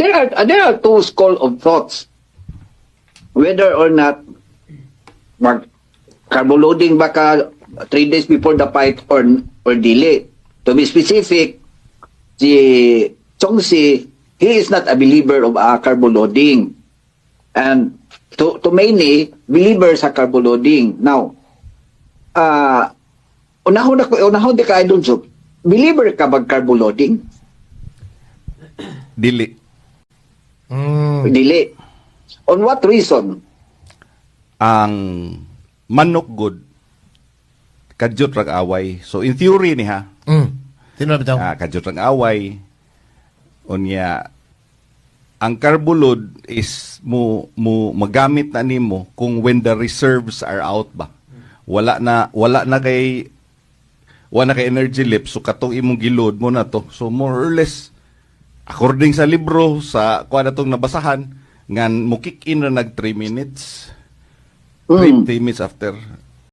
there are two school of thoughts. Whether or not carbo loading baka 3 days before the fight or delay. To be specific, si Chongsi, he is not a believer of carbo loading. And to many, believers sa carbo loading. Now, unahon di ka idol, so, believer ka ba carbo loading? Dili. Dili. On what reason? Ang manok good kadyot rag away. So in theory ni ha. Sino na bitaw? Kadyot rag away. Unya ang carbulod is mo magamit na nimo kung when the reserves are out ba. Wala na kay energy lip, so katong imong giload mo na to. So more or less according sa libro sa kuha na tong nabasahan ngan mo kick in na nag 3 minutes. 3 minutes after